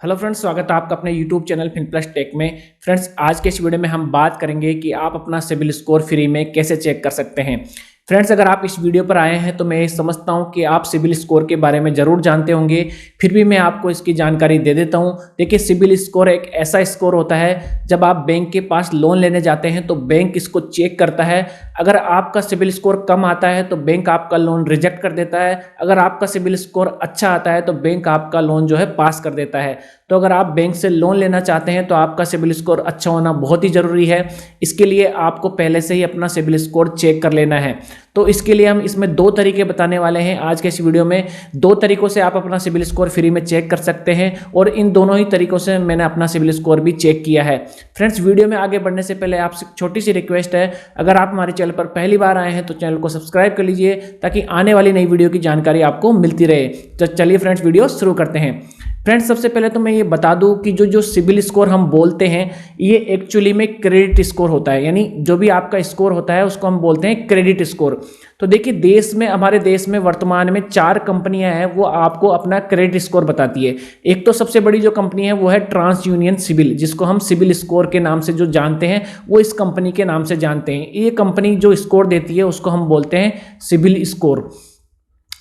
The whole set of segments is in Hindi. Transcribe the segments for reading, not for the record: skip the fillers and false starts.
हेलो फ्रेंड्स, स्वागत है आपका अपने यूट्यूब चैनल फिनप्लस टेक में। फ्रेंड्स, आज के इस वीडियो में हम बात करेंगे कि आप अपना सिबिल स्कोर फ्री में कैसे चेक कर सकते हैं। फ्रेंड्स, अगर आप इस वीडियो पर आए हैं तो मैं समझता हूं कि आप सिबिल स्कोर के बारे में ज़रूर जानते होंगे, फिर भी मैं आपको इसकी जानकारी दे देता हूं। देखिए, सिबिल स्कोर एक ऐसा स्कोर होता है, जब आप बैंक के पास लोन लेने जाते हैं तो बैंक इसको चेक करता है। अगर आपका सिबिल स्कोर कम आता है तो बैंक आपका लोन रिजेक्ट कर देता है। अगर आपका सिबिल स्कोर अच्छा आता है तो बैंक आपका लोन जो है पास कर देता है। तो अगर आप बैंक से लोन लेना चाहते हैं तो आपका सिबिल स्कोर अच्छा होना बहुत ही ज़रूरी है। इसके लिए आपको पहले से ही अपना सिबिल स्कोर चेक कर लेना है। तो इसके लिए हम इसमें दो तरीके बताने वाले हैं आज के इस वीडियो में। दो तरीकों से आप अपना सिबिल स्कोर फ्री में चेक कर सकते हैं और इन दोनों ही तरीकों से मैंने अपना सिबिल स्कोर भी चेक किया है। फ्रेंड्स, वीडियो में आगे बढ़ने से पहले आपसे छोटी सी रिक्वेस्ट है, अगर आप हमारे चैनल पर पहली बार आए हैं तो चैनल को सब्सक्राइब कर लीजिए ताकि आने वाली नई वीडियो की जानकारी आपको मिलती रहे। तो चलिए फ्रेंड्स, वीडियो शुरू करते हैं। फ्रेंड्स, सबसे पहले तो मैं ये बता दूं कि जो सिबिल स्कोर हम बोलते हैं, ये एक्चुअली में क्रेडिट स्कोर होता है। यानी जो भी आपका स्कोर होता है उसको हम बोलते हैं क्रेडिट स्कोर। तो देखिए, हमारे देश में वर्तमान में 4 कंपनियां हैं, वो आपको अपना क्रेडिट स्कोर बताती है। एक तो सबसे बड़ी जो कंपनी है वो है ट्रांस यूनियन सिबिल, जिसको हम सिबिल स्कोर के नाम से जो जानते हैं वो इस कंपनी के नाम से जानते हैं। ये कंपनी जो स्कोर देती है उसको हम बोलते हैं सिबिल स्कोर।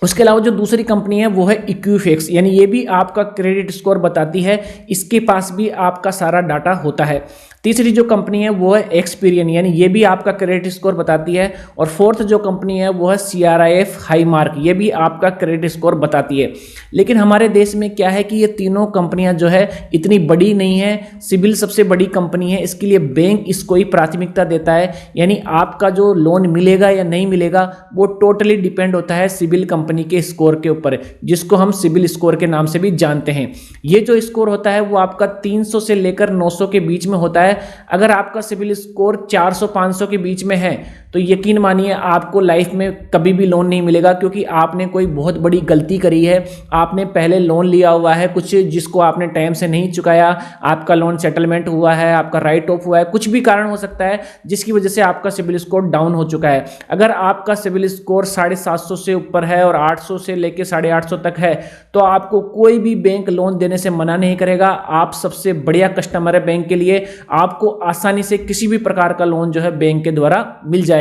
उसके अलावा जो दूसरी कंपनी है वो है इक्विफैक्स, यानी ये भी आपका क्रेडिट स्कोर बताती है। इसके पास भी आपका सारा डाटा होता है। तीसरी जो कंपनी है वो है एक्सपीरियन, यानी ये भी आपका क्रेडिट स्कोर बताती है। और फोर्थ जो कंपनी है वो है CRIF हाईमार्क, ये भी आपका क्रेडिट स्कोर बताती है। लेकिन हमारे देश में क्या है कि ये तीनों कंपनियां जो है इतनी बड़ी नहीं है। सिबिल सबसे बड़ी कंपनी है, इसके लिए बैंक इसको ही प्राथमिकता देता है। यानी आपका जो लोन मिलेगा या नहीं मिलेगा वो टोटली डिपेंड होता है सिबिल कंपनी के स्कोर के ऊपर, जिसको हम सिबिल स्कोर के नाम से भी जानते हैं। ये जो स्कोर होता है वो आपका 300 से लेकर 900 के बीच में होता है। अगर आपका सिबिल स्कोर 400-500 के बीच में है तो यकीन मानिए आपको लाइफ में कभी भी लोन नहीं मिलेगा, क्योंकि आपने कोई बहुत बड़ी गलती करी है। आपने पहले लोन लिया हुआ है कुछ, जिसको आपने टाइम से नहीं चुकाया, आपका लोन सेटलमेंट हुआ है, आपका राइट ऑफ हुआ है, कुछ भी कारण हो सकता है जिसकी वजह से आपका सिबिल स्कोर डाउन हो चुका है। अगर आपका सिबिल स्कोर 750 से ऊपर है और 800 से लेकर 850 तक है तो आपको कोई भी बैंक लोन देने से मना नहीं करेगा। आप सबसे बढ़िया कस्टमर है बैंक के लिए, आपको आसानी से किसी भी प्रकार का लोन जो है बैंक के द्वारा मिल जाएगा।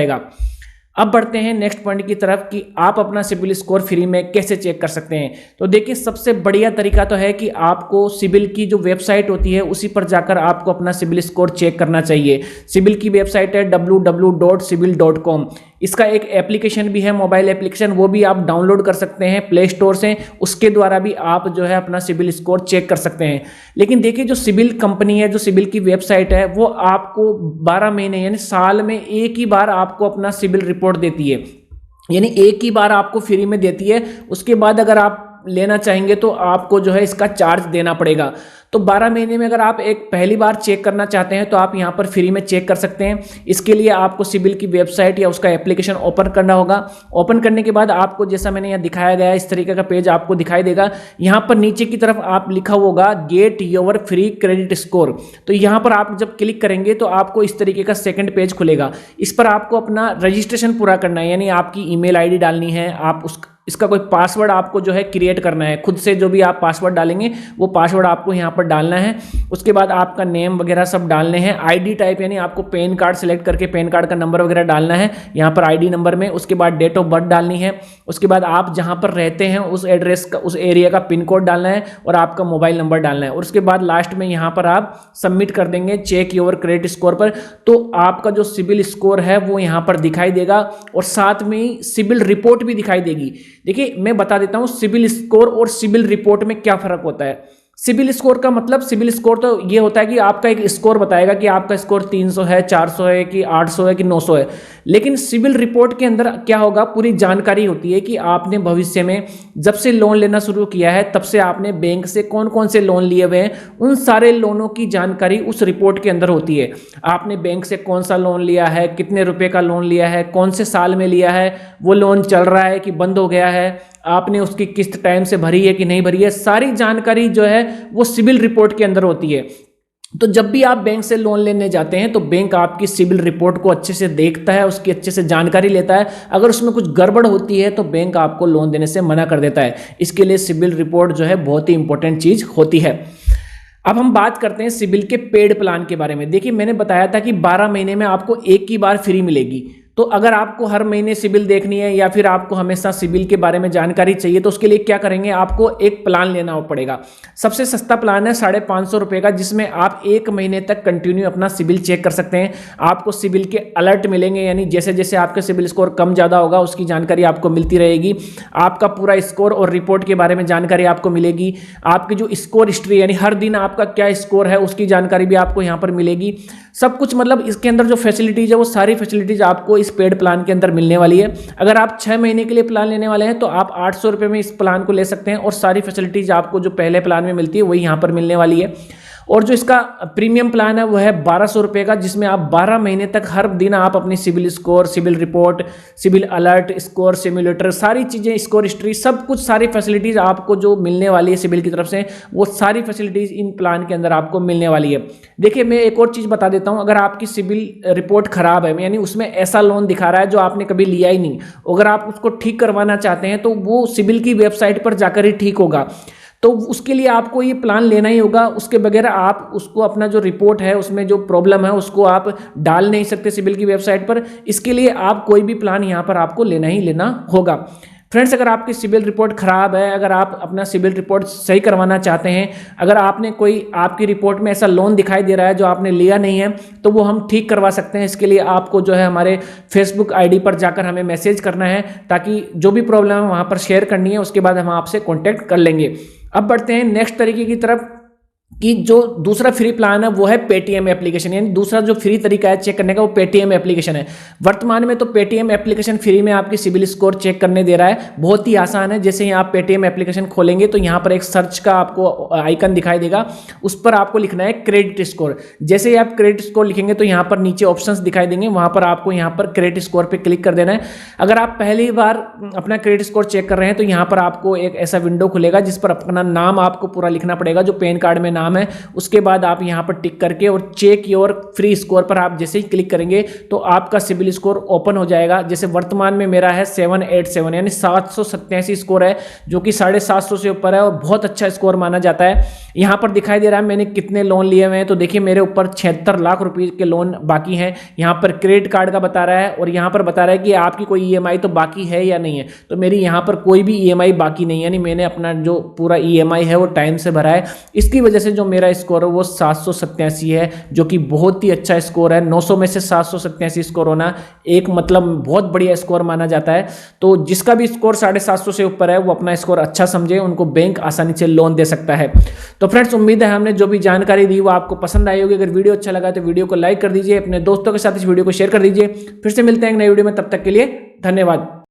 अब बढ़ते हैं नेक्स्ट पॉइंट की तरफ कि आप अपना सिबिल स्कोर फ्री में कैसे चेक कर सकते हैं। तो देखिए, सबसे बढ़िया तरीका तो है कि आपको सिबिल की जो वेबसाइट होती है उसी पर जाकर आपको अपना सिबिल स्कोर चेक करना चाहिए। सिबिल की वेबसाइट है www.sibil.com। इसका एक एप्लीकेशन भी है, मोबाइल एप्लीकेशन, वो भी आप डाउनलोड कर सकते हैं प्ले स्टोर से। उसके द्वारा भी आप जो है अपना सिबिल स्कोर चेक कर सकते हैं। लेकिन देखिए, जो सिबिल कंपनी है, जो सिबिल की वेबसाइट है, वो आपको 12 महीने यानी साल में एक ही बार आपको अपना सिबिल रिपोर्ट देती है। यानी एक ही बार आपको फ्री में देती है। उसके बाद अगर आप लेना चाहेंगे तो आपको जो है इसका चार्ज देना पड़ेगा। तो 12 महीने में अगर आप एक पहली बार चेक करना चाहते हैं तो आप यहाँ पर फ्री में चेक कर सकते हैं। इसके लिए आपको सिबिल की वेबसाइट या उसका एप्लीकेशन ओपन करना होगा। ओपन करने के बाद आपको, जैसा मैंने यहाँ दिखाया गया, इस तरीके का पेज आपको दिखाई देगा। यहाँ पर नीचे की तरफ आप लिखा होगा get your free credit score. तो यहाँ पर आप जब क्लिक करेंगे तो आपको इस तरीके का सेकंड पेज खुलेगा। इस पर आपको अपना रजिस्ट्रेशन पूरा करना है, यानी आपकी ईमेल आईडी डालनी है। आप इसका कोई पासवर्ड आपको जो है क्रिएट करना है खुद से। जो भी आप पासवर्ड डालेंगे वो पासवर्ड आपको यहाँ पर डालना है। उसके बाद आपका नेम वगैरह सब डालने हैं। आईडी टाइप, यानी आपको पैन कार्ड सेलेक्ट करके पैन कार्ड का नंबर वगैरह डालना है यहाँ पर आईडी नंबर में। उसके बाद डेट ऑफ बर्थ डालनी है। उसके बाद आप जहाँ पर रहते हैं उस एड्रेस का, उस एरिया का पिन कोड डालना है और आपका मोबाइल नंबर डालना है। और उसके बाद लास्ट में यहाँ पर आप सबमिट कर देंगे चेक योर क्रेडिट स्कोर पर। तो आपका जो सिबिल स्कोर है वो यहाँ पर दिखाई देगा और साथ में ही सिबिल रिपोर्ट भी दिखाई देगी। देखिए, मैं बता देता हूं सिबिल स्कोर और सिबिल रिपोर्ट में क्या फर्क होता है। सिबिल स्कोर का मतलब, सिबिल स्कोर तो ये होता है कि आपका एक स्कोर बताएगा कि आपका स्कोर 300 है, 400 है कि 800 है कि 900 है। लेकिन सिबिल रिपोर्ट के अंदर क्या होगा, पूरी जानकारी होती है कि आपने भविष्य में जब से लोन लेना शुरू किया है तब से आपने बैंक से कौन कौन से लोन लिए हुए हैं, उन सारे लोनों की जानकारी उस रिपोर्ट के अंदर होती है। आपने बैंक से कौन सा लोन लिया है, कितने रुपए का लोन लिया है, कौन से साल में लिया है, वो लोन चल रहा है कि बंद हो गया है, आपने उसकी किस्त टाइम से भरी है कि नहीं भरी है, सारी जानकारी जो है वो सिबिल रिपोर्ट के अंदर होती है। तो जब भी आप बैंक से लोन लेने जाते हैं तो बैंक आपकी सिबिल रिपोर्ट को अच्छे से देखता है, उसकी अच्छे से जानकारी लेता है। अगर उसमें कुछ गड़बड़ होती है तो बैंक आपको लोन देने से मना कर देता है। इसके लिए सिबिल रिपोर्ट जो है बहुत ही इंपॉर्टेंट चीज़ होती है। अब हम बात करते हैं सिबिल के पेड प्लान के बारे में। देखिए मैंने बताया था कि 12 महीने में आपको एक ही बार फ्री मिलेगी। तो अगर आपको हर महीने सिबिल देखनी है या फिर आपको हमेशा सिबिल के बारे में जानकारी चाहिए तो उसके लिए क्या करेंगे, आपको एक प्लान लेना पड़ेगा। सबसे सस्ता प्लान है 550 रुपये का, जिसमें आप 1 महीने तक कंटिन्यू अपना सिबिल चेक कर सकते हैं। आपको सिबिल के अलर्ट मिलेंगे, यानी जैसे जैसे आपका सिबिल स्कोर कम ज़्यादा होगा उसकी जानकारी आपको मिलती रहेगी। आपका पूरा स्कोर और रिपोर्ट के बारे में जानकारी आपको मिलेगी। आपकी जो स्कोर हिस्ट्री यानी हर दिन आपका क्या स्कोर है उसकी जानकारी भी आपको यहाँ पर मिलेगी। सब कुछ मतलब इसके अंदर जो फैसिलिटीज़ है वो सारी फैसिलिटीज़ आपको इस पेड प्लान के अंदर मिलने वाली है। अगर आप 6 महीने के लिए प्लान लेने वाले हैं तो आप 800 रुपये में इस प्लान को ले सकते हैं और सारी फैसिलिटीज़ आपको जो पहले प्लान में मिलती है वही यहाँ पर मिलने वाली है। और जो इसका प्रीमियम प्लान है वो है 1200 रुपये का, जिसमें आप 12 महीने तक हर दिन आप अपनी CIBIL score, CIBIL report, CIBIL alert, score simulator, सारी चीज़ें, स्कोर हिस्ट्री, सब कुछ सारी फैसिलिटीज़ आपको जो मिलने वाली है सिबिल की तरफ से वो सारी फैसिलिटीज़ इन प्लान के अंदर आपको मिलने वाली है। देखिए मैं एक और चीज़ बता देता हूँ, अगर आपकी सिबिल रिपोर्ट ख़राब है यानी उसमें ऐसा लोन दिखा रहा है जो आपने कभी लिया ही नहीं, अगर आप उसको ठीक करवाना चाहते हैं तो वो सिबिल की वेबसाइट पर जाकर ही ठीक होगा। तो उसके लिए आपको ये प्लान लेना ही होगा। उसके बगैर आप उसको अपना जो रिपोर्ट है उसमें जो प्रॉब्लम है उसको आप डाल नहीं सकते सिबिल की वेबसाइट पर। इसके लिए आप कोई भी प्लान यहाँ पर आपको लेना ही लेना होगा। फ्रेंड्स अगर आपकी सिबिल रिपोर्ट ख़राब है, अगर आप अपना सिबिल रिपोर्ट सही करवाना चाहते हैं, अगर आपने कोई आपकी रिपोर्ट में ऐसा लोन दिखाई दे रहा है जो आपने लिया नहीं है तो वो हम ठीक करवा सकते हैं। इसके लिए आपको जो है हमारे फेसबुक आईडी पर जाकर हमें मैसेज करना है, ताकि जो भी प्रॉब्लम है वहाँ पर शेयर करनी है, उसके बाद हम आपसे कॉन्टैक्ट कर लेंगे। अब बढ़ते हैं नेक्स्ट तरीके की तरफ कि जो दूसरा फ्री प्लान है वो है पेटीएम एप्लीकेशन, यानी दूसरा जो फ्री तरीका है चेक करने का वो पेटीएम एप्लीकेशन है। वर्तमान में तो पेटीएम एप्लीकेशन फ्री में आपकी सिबिल स्कोर चेक करने दे रहा है, बहुत ही आसान है। जैसे ही आप पेटीएम एप्लीकेशन खोलेंगे तो यहाँ पर एक सर्च का आपको आइकन दिखाई देगा, उस पर आपको लिखना है क्रेडिट स्कोर। जैसे ही आप क्रेडिट स्कोर लिखेंगे तो यहाँ पर नीचे ऑप्शंस दिखाई देंगे, वहाँ पर आपको यहाँ पर क्रेडिट स्कोर पर क्लिक कर देना है। अगर आप पहली बार अपना क्रेडिट स्कोर चेक कर रहे हैं तो यहाँ पर आपको एक ऐसा विंडो खुलेगा जिस पर अपना नाम आपको पूरा लिखना पड़ेगा, जो पैन कार्ड में नाम है। उसके बाद आप यहां पर टिक करके और चेक योर फ्री स्कोर पर आप जैसे ही क्लिक करेंगे तो आपका सिबिल स्कोर ओपन हो जाएगा। जैसे वर्तमान में मेरा है 787 यानी 787 स्कोर है, जो कि 750 से ऊपर है और बहुत अच्छा स्कोर माना जाता है। यहां पर दिखाई दे रहा है मैंने कितने लोन लिए हुए हैं, तो देखिए मेरे ऊपर 76 लाख रुपए के लोन बाकी हैं। यहां पर क्रेडिट कार्ड का बता रहा है और यहां पर बता रहा है कि आपकी कोई ईएमआई तो बाकी है या नहीं है, तो मेरी यहां पर कोई भी ईएमआई बाकी नहीं है, यानी मैंने अपना जो पूरा ईएमआई है वो टाइम से भरा है। इसकी वजह से जो मेरा स्कोर है वो 787 है, जो कि बहुत ही अच्छा स्कोर है। 900 में से 787 स्कोर होना एक मतलब बहुत बढ़िया स्कोर माना जाता है। तो जिसका भी स्कोर 750 से ऊपर है वो अपना स्कोर अच्छा समझे, उनको बैंक आसानी से लोन दे सकता है। तो फ्रेंड्स उम्मीद है हमने जो भी जानकारी दी वो आपको पसंद आई होगी। अगर वीडियो अच्छा लगा तो वीडियो को लाइक कर दीजिए, अपने दोस्तों के साथ इस वीडियो को शेयर कर दीजिए। फिर से मिलते हैं एक नई वीडियो में, तब तक के लिए धन्यवाद।